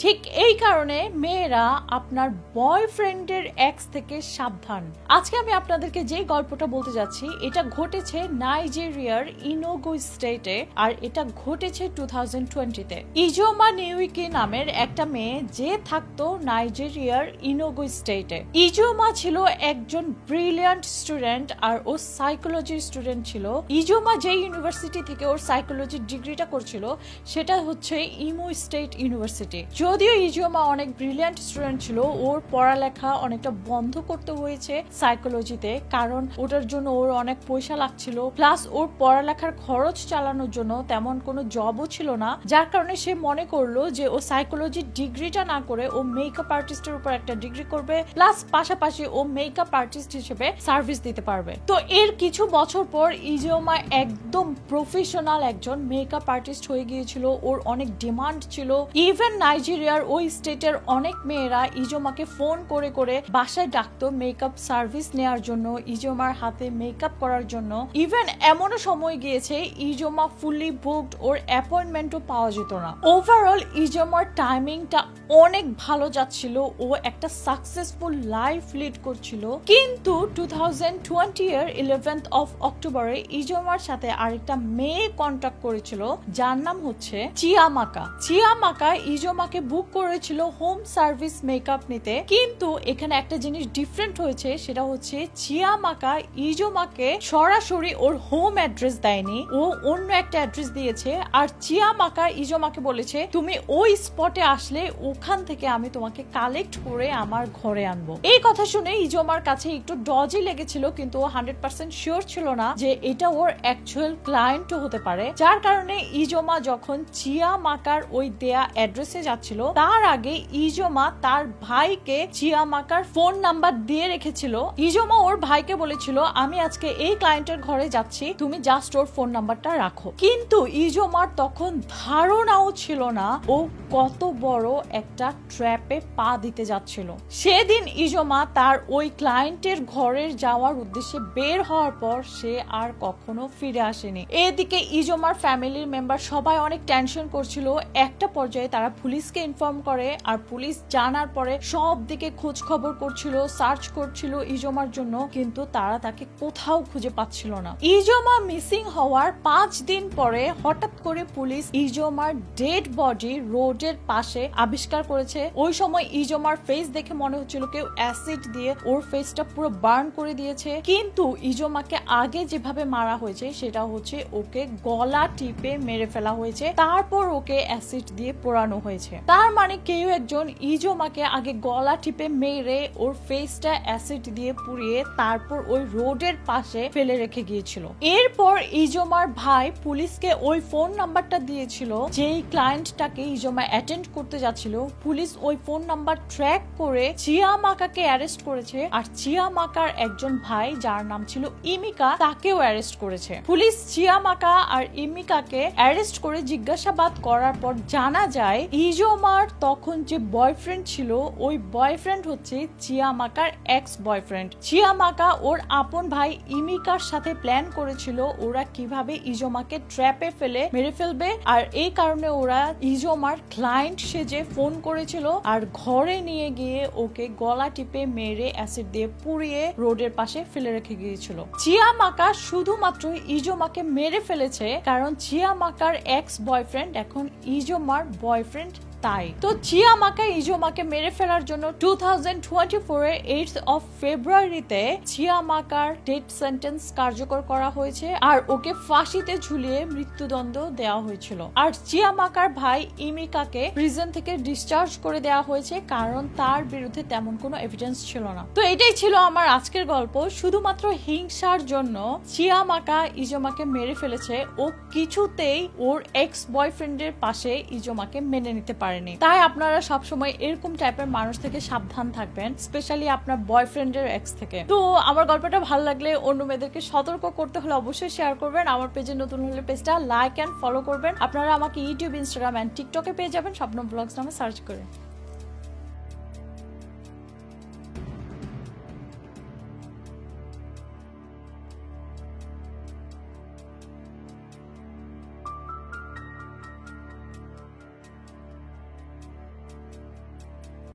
ঠিক এই কারণে মেয়েরা আপনার বয়ফ্রেন্ডের এক্স থেকে সাবধান। আজকে আমি আপনাদেরকে যে গল্পটা বলতে যাচ্ছি এটা ঘটেছে নাইজেরিয়ার ইনোগো স্টেটে, আর এটা ঘটেছে 2020-তে। ইজোমা নিউইকি নামের একটা মেয়ে যে থাকতো নাইজেরিয়ার ইনোগো স্টেটে। ইজোমা ছিল একজন ব্রিলিয়ান্ট স্টুডেন্ট, আর ও সাইকোলজির স্টুডেন্ট ছিল। ইজোমা যে ইউনিভার্সিটি থেকে ওর সাইকোলজির ডিগ্রিটা করছিল সেটা হচ্ছে ইমো স্টেট ইউনিভার্সিটি। যদিও ইজোমা অনেক ব্রিলিয়ান্ট স্টুডেন্ট ছিল, ওর পড়ালেখা অনেকটা বন্ধ করতে হয়েছে সাইকোলজিতে, কারণ ওটার জন্য ওর অনেক পয়সা লাগছিল, প্লাস ওর পড়ালেখার খরচ চালানোর জন্য তেমন কোনো জবও ছিল না, যার কারণে সে মনে করলো যে ও সাইকোলজির ডিগ্রিটা না করে ও মেকআপ আর্টিস্টের উপর একটা ডিগ্রি করবে, প্লাস পাশাপাশি ও মেকআপ আর্টিস্ট হিসেবে সার্ভিস দিতে পারবে। তো এর কিছু বছর পর ইজোমা একদম প্রফেশনাল একজন মেকআপ আর্টিস্ট হয়ে গিয়েছিল। ওর অনেক ডিমান্ড ছিল। ইভেন নাইজেরিয়ার ওই স্টেটের অনেক মেয়েরা ইজোমাকে ফোন করে করে বাসায় ডাকতো মেকআপ সার্ভিস নেওয়ার জন্য, ইজোমার হাতে মেকআপ করার জন্য। ইভেন এমনও সময় গিয়েছে ইজোমা ফুললি বুকড, ওর অ্যাপয়েন্টমেন্টও পাওয়া যেত না। ওভারঅল ইজোমার টাইমিংটা অনেক ভালো যাচ্ছিল, ও একটা সাকসেসফুল লাইফ লিড করছিল। কিন্তু 2020 এর 11th of অক্টোবরে ইজোমার সাথে আরেকটা মেয়ে কন্ট্যাক্ট করেছিল যার নাম হচ্ছে চিয়ামাকা। চিয়ামাকা ইজোমাকে বুক করেছিল হোম সার্ভিস মেকআপ নিতে, কিন্তু এখানে একটা জিনিস ডিফারেন্ট হয়েছে, সেটা হচ্ছে চিয়ামাকা ইজোমাকে সরাসরি ওর হোম অ্যাড্রেস দেয়নি, ও অন্য একটা অ্যাড্রেস দিয়েছে। আর চিয়ামাকা ইজোমাকে বলেছে তুমি ওই স্পটে আসলে ওখান থেকে আমি তোমাকে কালেক্ট করে আমার ঘরে আনবো। এই কথা শুনে ইজোমার কাছে একটু ডজি লেগেছিল, কিন্তু ও 100% শিওর ছিল না যে এটা ওর অ্যাকচুয়াল ক্লায়েন্টও হতে পারে। যার কারণে ইজোমা যখন চিয়ামাকার ওই দেয়া অ্যাড্রেসে যাচ্ছিল তার আগে ইজোমা তার ভাইকে চিয়ামাকার ফোন নাম্বার দিয়ে রেখেছিল। ইজোমা ওর ভাইকে বলেছিল আমি আজকে এই ক্লায়েন্টের ঘরে যাচ্ছি, তুমি জাস্ট ওর ফোন নাম্বারটা রাখো। কিন্তু ইজোমার তখন ধারণাও ছিল না ও কত বড় একটা ট্র্যাপে পা দিতে যাচ্ছিল। সেদিন ইজোমা তার ওই ক্লায়েন্টের ঘরের যাওয়ার উদ্দেশ্যে বের হওয়ার পর সে আর কখনো ফিরে আসেনি। এদিকে ইজোমার ফ্যামিলির মেম্বার সবাই অনেক টেনশন করছিল। একটা পর্যায়ে তারা পুলিশকে ইনফর্ম করে, আর পুলিশ জানার পরে সব দিকে খোঁজ খবর করছিল, সার্চ করছিল ইজোমার জন্য, কিন্তু তারা তাকে কোথাও খুঁজে পাচ্ছিল না। ইজোমা মিসিং হওয়ার 5 দিন পরে হঠাৎ করে পুলিশ ইজোমার ডেড বডি রোডের পাশে আবিষ্কার করেছে। ওই সময় ইজোমার ফেস দেখে মনে হচ্ছিল কেউ অ্যাসিড দিয়ে ওর ফেসটা পুরো বার্ন করে দিয়েছে, কিন্তু ইজোমাকে আগে যেভাবে মারা হয়েছে সেটা হচ্ছে ওকে গলা টিপে মেরে ফেলা হয়েছে, তারপর ওকে অ্যাসিড দিয়ে পোড়ানো হয়েছে। তার মানে কেউ একজন ইজোমাকে আগে গলা টিপে মেরে ওর ফেসটা অ্যাসিড দিয়ে পুড়িয়ে তারপর ওই রোডের পাশে ফেলে রেখে গিয়েছিল। এরপর ইজোমার ভাই পুলিশকে ওই ফোন নাম্বারটা দিয়েছিল যেই ক্লায়েন্টটাকে ইজোমা অ্যাটেন্ড করতে যাচ্ছিল। পুলিশ ওই ফোন নাম্বার ট্র্যাক করে চিয়ামাকাকে অ্যারেস্ট করেছে, আর চিয়ামাকার একজন ভাই যার নাম ছিল ইমিকা তাকেও অ্যারেস্ট করেছে। পুলিশ চিয়ামাকা আর ইমিকাকে অ্যারেস্ট করে জিজ্ঞাসাবাদ করার পর জানা যায় ইজোমার তখন যে বয়ফ্রেন্ড ছিল ওই বয়ফ্রেন্ড হচ্ছে চিয়ামাকার এক্স বয়ফ্রেন্ড। চিয়ামাকা ওর আপন ভাই ইমিকার সাথে প্ল্যান করেছিল ওরা কিভাবে ইজোমাকে ট্র্যাপে ফেলে মেরে ফেলবে, আর এই কারণে ওরা ইজোমার ক্লায়েন্ট সেজে ফোন করেছিল আর ঘরে নিয়ে গিয়ে ওকে গলা টিপে মেরে অ্যাসিড দিয়ে পুড়িয়ে রোডের পাশে ফেলে রেখে গিয়েছিল। চিয়ামাকা শুধুমাত্র ইজোমাকে মেরে ফেলেছে কারণ চিয়ামাকার এক্স বয়ফ্রেন্ড এখন ইজোমার বয়ফ্রেন্ড, তাই তো চিয়ামাকা ইজোমাকে মেরে ফেলার জন্য 2024 এর 8th of ফেব্রুয়ারিতে চিয়ামাকার ডেথ সেন্টেন্স কার্যকর করা হয়েছে, আর ওকে ফাঁসিতে ঝুলিয়ে মৃত্যুদণ্ড দেওয়া হয়েছিল। আর চিয়ামাকার ভাই ইমিকাকে প্রিজন থেকে ডিসচার্জ করে দেওয়া হয়েছে কারণ তার বিরুদ্ধে তেমন কোনো এভিডেন্স ছিল না। তো এটাই ছিল আমার আজকের গল্প। শুধুমাত্র হিংসার জন্য চিয়ামাকা ইজোমাকে মেরে ফেলেছে, ও কিছুতেই ওর এক্স বয়ফ্রেন্ডের পাশে ইজোমাকে মেনে নিতে পারে। তাই আপনারা সবসময় এরকম টাইপের মানুষ থেকে সাবধান থাকবেন, স্পেশালি আপনার বয়ফ্রেন্ডের এক্স থেকে। তো আমার গল্পটা ভালো লাগলে অন্য মেয়েদেরকে সতর্ক করতে হলে অবশ্যই শেয়ার করবেন। আমার পেজে নতুন হলে পেজটা লাইক এন্ড ফলো করবেন। আপনারা আমাকে ইউটিউব, ইনস্টাগ্রাম এন্ড টিকটকে পেয়ে যাবেন স্বপ্ন ব্লগস নামে সার্চ করে।